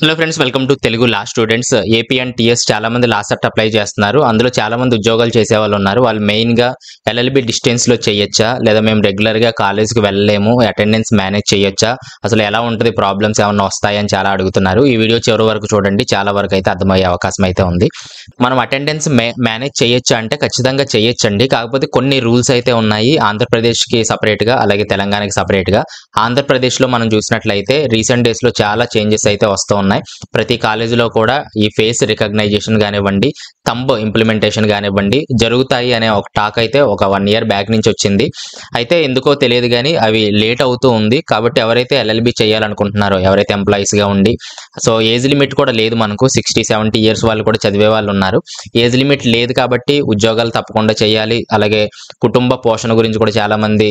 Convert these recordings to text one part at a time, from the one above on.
Hello friends, welcome to Telugu law students. AP and TS చాలా మంది law CET apply చేస్తున్నారు. అందులో చాలా మంది ఉద్యోగాలు చేసే వాళ్ళు ఉన్నారు. వాళ్ళు మెయిన్ గా ఎల్ఎల్బి డిస్టెన్స్ లో చేయొచ్చా, లేదా మేము రెగ్యులర్ గా కాలేజ్కి వెళ్ళలేము, అటెండెన్స్ మేనేజ్ చేయొచ్చా, అసలు ఎలా ఉంటుంది, ప్రాబ్లమ్స్ ఏమైనా వస్తాయని చాలా అడుగుతున్నారు. ఈ వీడియో చివరి వరకు చూడండి, చాలా వరకు అయితే అర్థమయ్యే అవకాశం అయితే ఉంది. మనం అటెండెన్స్ మేనేజ్ చేయొచ్చా అంటే ఖచ్చితంగా చేయొచ్చండి. కాకపోతే కొన్ని రూల్స్ అయితే ఉన్నాయి. ఆంధ్రప్రదేశ్కి సపరేట్గా, అలాగే తెలంగాణకి సపరేట్గా. ఆంధ్రప్రదేశ్లో మనం చూసినట్లయితే రీసెంట్ డేస్లో చాలా చేంజెస్ అయితే వస్తూ ఉన్నాయి. ప్రతి కాలేజీలో కూడా ఈ ఫేస్ రికగ్నైజేషన్ కానివ్వండి, థంబ్ ఇంప్లిమెంటేషన్ కానివ్వండి జరుగుతాయి అనే ఒక టాక్ అయితే ఒక 1 year బ్యాక్ నుంచి వచ్చింది. అయితే ఎందుకో తెలియదు కానీ అవి లేట్ అవుతూ ఉంది. కాబట్టి ఎవరైతే ఎల్ఎల్బి చేయాలనుకుంటున్నారో, ఎవరైతే ఎంప్లాయీస్ గా ఉండి, సో ఏజ్ లిమిట్ కూడా లేదు మనకు, 60-70 years వాళ్ళు కూడా చదివే వాళ్ళు ఉన్నారు. ఏజ్ లిమిట్ లేదు కాబట్టి ఉద్యోగాలు తప్పకుండా చేయాలి. అలాగే కుటుంబ పోషణ గురించి కూడా చాలా మంది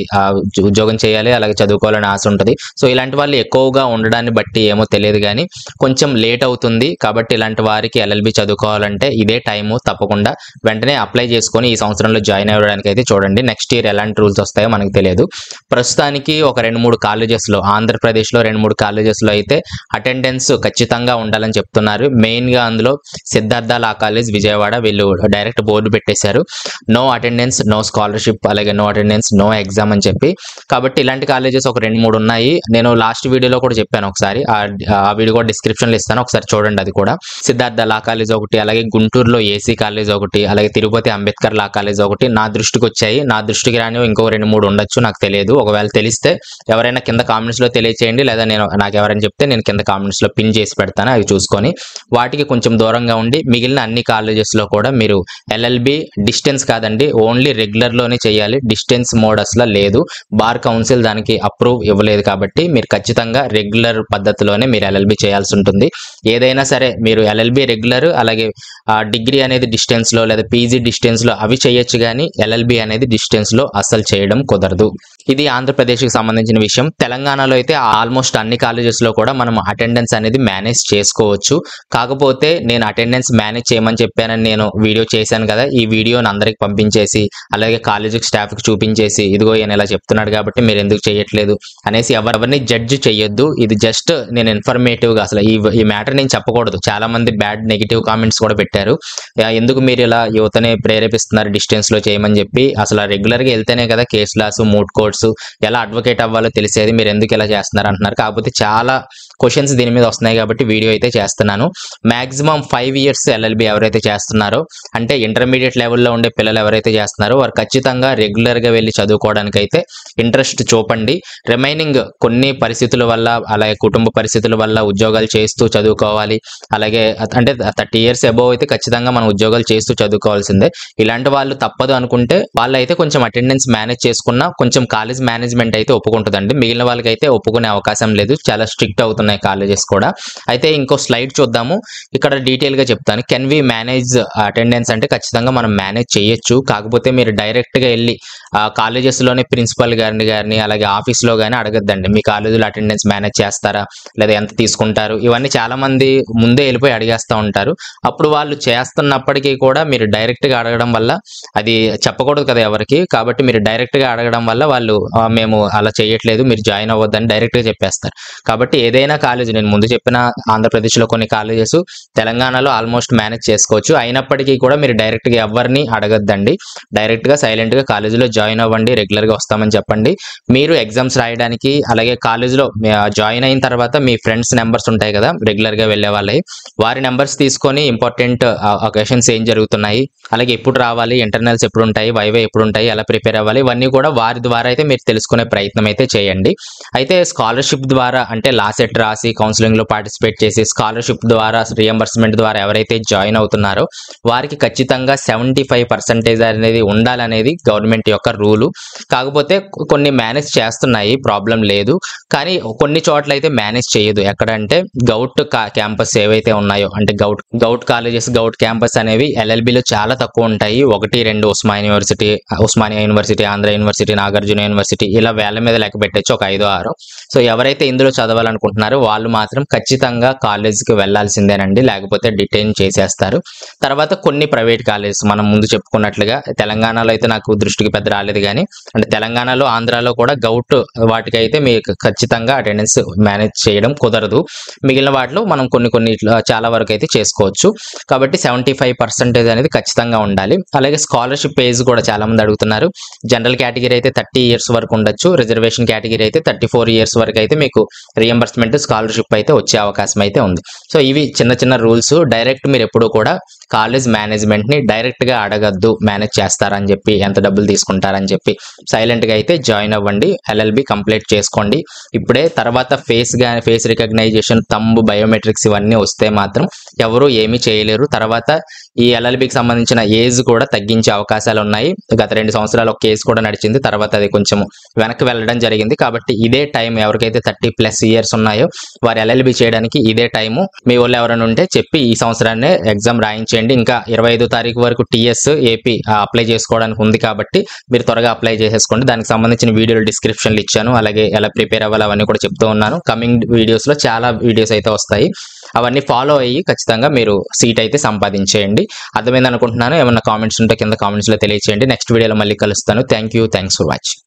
ఉద్యోగం చేయాలి, అలాగే చదువుకోవాలని ఆశ ఉంటుంది. సో ఇలాంటి వాళ్ళు ఎక్కువగా ఉండడాన్ని బట్టి ఏమో తెలియదు కానీ కొంచెం లేట్ అవుతుంది. కాబట్టి ఇలాంటి వారికి ఎల్ఎల్బి చదువుకోవాలంటే ఇదే టైము, తప్పకుండా వెంటనే అప్లై చేసుకొని ఈ సంవత్సరంలో జాయిన్ అవ్వడానికి అయితే చూడండి. నెక్స్ట్ ఇయర్ ఎలాంటి రూల్స్ వస్తాయో మనకు తెలియదు. ప్రస్తుతానికి ఒక 2-3 కాలేజెస్లో, ఆంధ్రప్రదేశ్లో 2-3 కాలేజెస్లో అయితే అటెండెన్స్ ఖచ్చితంగా ఉండాలని చెప్తున్నారు. మెయిన్గా అందులో సిద్ధార్థ లా కాలేజ్ విజయవాడ, వీళ్ళు డైరెక్ట్ బోర్డు పెట్టేశారు, నో అటెండెన్స్ నో స్కాలర్షిప్, అలాగే నో అటెండెన్స్ నో ఎగ్జామ్ అని చెప్పి. కాబట్టి ఇలాంటి కాలేజెస్ ఒక 2-3 ఉన్నాయి. నేను లాస్ట్ వీడియోలో కూడా చెప్పాను, ఒకసారి ఆ వీడియో కూడా డిస్క్రిప్షన్లో ఇస్తాను, ఒకసారి చూడండి. అది కూడా సిద్ధార్థ లా కాలేజ్ ఒకటి, అలాగే గుంటూరులో ఏసీ కాలేజ్ ఒకటి, అలాగే తిరుపతి అంబేద్కర్ లా కాలేజ్ ఒకటి నా దృష్టికి వచ్చాయి. నా దృష్టికి రాని ఇంకో 2-3 ఉండొచ్చు, నాకు తెలియదు. ఒకవేళ తెలిస్తే ఎవరైనా కింద కామెంట్స్ లో తెలియచేయండి, లేదా నాకు ఎవరైనా చెప్తే నేను కింద కామెంట్స్ లో పిన్ చేసి పెడతాను. అవి చూసుకొని వాటికి కొంచెం దూరంగా ఉండి మిగిలిన అన్ని కాలేజెస్ లో కూడా మీరు ఎల్ఎల్బి డిస్టెన్స్ కాదండి, ఓన్లీ రెగ్యులర్ లోనే చేయాలి. డిస్టెన్స్ మోడ్ అసలు లేదు. బార్ కౌన్సిల్ దానికి అప్రూవ్ ఇవ్వలేదు. కాబట్టి మీరు ఖచ్చితంగా రెగ్యులర్ పద్ధతిలోనే మీరు ఎల్ఎల్బి చేయాల్సి ఉంటుంది. ఏదైనా సరే మీరు ఎల్ఎల్బి రెగ్యులర్, అలాగే డిగ్రీ అనేది డిస్టెన్స్ లో, లేదా పీజీ డిస్టెన్స్ లో అవి చేయొచ్చు, కానీ ఎల్ఎల్బి అనేది డిస్టెన్స్ లో అస్సలు చేయడం కుదరదు. ఇది ఆంధ్రప్రదేశ్కి సంబంధించిన విషయం. తెలంగాణలో అయితే ఆల్మోస్ట్ అన్ని కాలేజెస్ లో కూడా మనం అటెండెన్స్ అనేది మేనేజ్ చేసుకోవచ్చు. కాకపోతే నేను అటెండెన్స్ మేనేజ్ చేయమని చెప్పానని నేను వీడియో చేశాను కదా, ఈ వీడియోని అందరికి పంపించేసి, అలాగే కాలేజీకి స్టాఫ్ కి చూపించేసి, ఇదిగో ఈయన ఇలా చెప్తున్నాడు కాబట్టి మీరు ఎందుకు చేయట్లేదు అనేసి ఎవరిని జడ్జ్ చేయొద్దు. ఇది జస్ట్ నేను ఇన్ఫర్మేటివ్ గా, అసలు ఈ మ్యాటర్ నేను చెప్పకూడదు. చాలా మంది బ్యాడ్ నెగిటివ్ కామెంట్స్ కూడా పెట్టారు, ఎందుకు మీరు ఇలా యువతని ప్రేరేపిస్తున్నారు డిస్టెన్స్ లో చేయమని చెప్పి. అసలు రెగ్యులర్ గా వెళ్తేనే కదా కేస్ లాస్, మూట్ కోర్ట్స్, ఎలా అడ్వకేట్ అవ్వాలో తెలిసేది, మీరు ఎందుకు ఇలా చేస్తున్నారు అంటున్నారు. కాకపోతే చాలా క్వశ్చన్స్ దీని మీద వస్తున్నాయి కాబట్టి వీడియో అయితే చేస్తున్నాను. మాక్సిమం 5 years ఎల్ఎల్బి ఎవరైతే చేస్తున్నారో, అంటే ఇంటర్మీడియట్ లెవెల్లో ఉండే పిల్లలు ఎవరైతే చేస్తున్నారో వారు ఖచ్చితంగా రెగ్యులర్ గా వెళ్ళి చదువుకోవడానికి అయితే ఇంట్రెస్ట్ చూపండి. రిమైనింగ్ కొన్ని పరిస్థితుల వల్ల, అలాగే కుటుంబ పరిస్థితుల వల్ల ఉద్యోగాలు చేస్తూ చదువుకోవాలి, అలాగే అంటే 30 years అబోవ్ అయితే ఖచ్చితంగా మనం ఉద్యోగాలు చేస్తూ చదువుకోవాల్సిందే. ఇలాంటి వాళ్ళు తప్పదు అనుకుంటే వాళ్ళైతే కొంచెం అటెండెన్స్ మేనేజ్ చేసుకున్నా కొంచెం కాలేజ్ మేనేజ్మెంట్ అయితే ఒప్పుకుంటుందండి. మిగిలిన వాళ్ళకి అయితే ఒప్పుకునే అవకాశం లేదు, చాలా స్ట్రిక్ట్ అవుతున్నాయి కాలేజెస్ కూడా. అయితే ఇంకో స్లైడ్ చూద్దాము, ఇక్కడ డీటెయిల్ గా చెప్తాను. కెన్ వి మేనేజ్ అటెండెన్స్ అంటే ఖచ్చితంగా మనం మేనేజ్ చేయొచ్చు. కాకపోతే మీరు డైరెక్ట్ గా వెళ్ళి కాలేజెస్ లోనే ప్రిన్సిపల్ గారిని అలాగే ఆఫీస్ లో గానీ అడగద్దండి, మీ కాలేజీలో అటెండెన్స్ మేనేజ్ చేస్తారా, లేదా ఎంత తీసుకుంటారు, ఇవన్నీ చాలా మంది ముందే వెళ్ళిపోయి అడిగేస్తూ ఉంటారు. అప్పుడు వాళ్ళు చేస్తున్నప్పటికీ కూడా మీరు డైరెక్ట్ గా అడగడం వల్ల, అది చెప్పకూడదు కదా ఎవరికి, కాబట్టి మీరు డైరెక్ట్ గా అడగడం వల్ల వాళ్ళు మేము అలా చేయట్లేదు, మీరు జాయిన్ అవ్వద్దని డైరెక్ట్ గా చెప్పేస్తారు. కాబట్టి ఏదైనా కాలేజ్, నేను ముందు చెప్పిన ఆంధ్రప్రదేశ్ లో కొన్ని కాలేజెస్, తెలంగాణలో ఆల్మోస్ట్ మేనేజ్ చేసుకోవచ్చు. అయినప్పటికీ కూడా మీరు డైరెక్ట్ గా ఎవరిని అడగద్దండి, డైరెక్ట్ గా సైలెంట్ గా కాలేజీలో జాయిన్ అవ్వండి, రెగ్యులర్ గా వస్తామని చెప్పండి. మీరు ఎగ్జామ్స్ రాయడానికి, అలాగే కాలేజీలో జాయిన్ అయిన తర్వాత మీ ఫ్రెండ్స్ నెంబర్స్ ఉంటాయి కదా రెగ్యులర్ గా వెళ్ళే వాళ్ళవి, వారి నెంబర్స్ తీసుకొని ఇంపార్టెంట్ ఒకేషన్స్ ఏం జరుగుతున్నాయి, అలాగే ఎప్పుడు రావాలి, ఇంటర్నల్స్ ఎప్పుడు ఉంటాయి, వైవే ఎప్పుడు ఉంటాయి, ఎలా ప్రిపేర్ అవ్వాలి, ఇవన్నీ కూడా వారి ద్వారా అయితే మీరు తెలుసుకునే ప్రయత్నం అయితే చేయండి. అయితే స్కాలర్షిప్ ద్వారా, అంటే లా సెట్ రాసి కౌన్సిలింగ్ లో పార్టిసిపేట్ చేసి స్కాలర్షిప్ ద్వారా, రియంబర్స్మెంట్ ద్వారా ఎవరైతే జాయిన్ అవుతున్నారో వారికి ఖచ్చితంగా 75% అనేది ఉండాలనేది గవర్నమెంట్ యొక్క రూలు. కాకపోతే కొన్ని మేనేజ్ చేస్తున్నాయి, ప్రాబ్లం లేదు. కానీ కొన్ని చోట్ల అయితే మేనేజ్ చేయదు. ఎక్కడంటే గౌట్ క్యాంపస్ ఏవైతే ఉన్నాయో, అంటే గౌట్ కాలేజెస్, గౌట్ క్యాంపస్ అనేవి ఎల్ఎల్బిలో చాలా తక్కువ ఉంటాయి. 1-2 Osmania university, Andhra university, Nagarjuna university, ఇలా వేల మీద లెక్క పెట్టచ్చు, ఒక 5-6. సో ఎవరైతే ఇందులో చదవాలనుకుంటున్నారో ఉన్నారో వాళ్ళు మాత్రం ఖచ్చితంగా కాలేజ్కి వెళ్ళాల్సిందేనండి, లేకపోతే డిటైన్ చేసేస్తారు. తర్వాత కొన్ని ప్రైవేట్ కాలేజెస్ మనం ముందు చెప్పుకున్నట్లుగా తెలంగాణలో అయితే నాకు దృష్టికి పెద్ద రాలేదు కానీ, అంటే తెలంగాణలో ఆంధ్రాలో కూడా గౌట్ వాటికైతే మీకు ఖచ్చితంగా అటెండెన్స్ మేనేజ్ చేయడం కుదరదు. మిగిలిన వాటిలో మనం కొన్ని చాలా వరకు అయితే చేసుకోవచ్చు. కాబట్టి 75% అనేది ఖచ్చితంగా ఉండాలి. అలాగే స్కాలర్షిప్ ఏజ్ కూడా చాలా మంది అడుగుతున్నారు. జనరల్ కేటగిరీ అయితే 30 ఇయర్స్ వరకు ఉండొచ్చు. రిజర్వేషన్ కేటగిరీ అయితే 34 ఇయర్స్ వరకు అయితే మీకు రియంబర్స్మెంట్ స్కాలర్షిప్ అయితే వచ్చే అవకాశం అయితే ఉంది. సో ఇవి చిన్న రూల్స్. డైరెక్ట్ మీరు ఎప్పుడూ కూడా కాలేజ్ మేనేజ్మెంట్ని డైరెక్ట్గా అడగద్దు, మేనేజ్ చేస్తారని చెప్పి, ఎంత డబ్బులు తీసుకుంటారని చెప్పి. సైలెంట్గా అయితే జాయిన్ అవ్వండి, ఎల్ఎల్బి కంప్లీట్ చేసుకోండి ఇప్పుడే. తర్వాత ఫేస్ రికగ్నైజేషన్, థంబ్, బయోమెట్రిక్స్ ఇవన్నీ వస్తే మాత్రం ఎవరు ఏమీ చేయలేరు. తర్వాత ఈ ఎల్ఎల్బికి సంబంధించిన ఏజ్ కూడా తగ్గించే అవకాశాలు ఉన్నాయి. గత 2 సంవత్సరాలు ఒక కేసు కూడా నడిచింది, తర్వాత అది కొంచెం వెనక్కి వెళ్ళడం జరిగింది. కాబట్టి ఇదే టైం, ఎవరికైతే 30+ ఇయర్స్ ఉన్నాయో వారు ఎల్ఎల్బి చేయడానికి ఇదే టైము. మీ వాళ్ళు ఎవరైనా ఉంటే చెప్పి ఈ సంవత్సరాన్ని ఎగ్జామ్ రాయించేయండి. ఇంకా 25వ తారీఖు వరకు టీఎస్ ఏపీ అప్లై చేసుకోవడానికి ఉంది కాబట్టి మీరు త్వరగా అప్లై చేసేసుకోండి. దానికి సంబంధించిన వీడియోలు డిస్క్రిప్షన్లు ఇచ్చాను, అలాగే ఎలా ప్రిపేర్ అవ్వాలి అవన్నీ కూడా చెప్తూ ఉన్నాను. కమింగ్ వీడియోస్లో చాలా వీడియోస్ అయితే వస్తాయి, అవన్నీ ఫాలో అయ్యి ఖచ్చితంగా మీరు సీట్ అయితే సంపాదించేయండి. అర్థమైంది అనుకుంటున్నాను. ఏమన్నా కామెంట్స్ ఉంటే కింద కామెంట్స్లో తెలియచేయండి. నెక్స్ట్ వీడియోలో మళ్ళీ కలుస్తాను. Thanks for watching.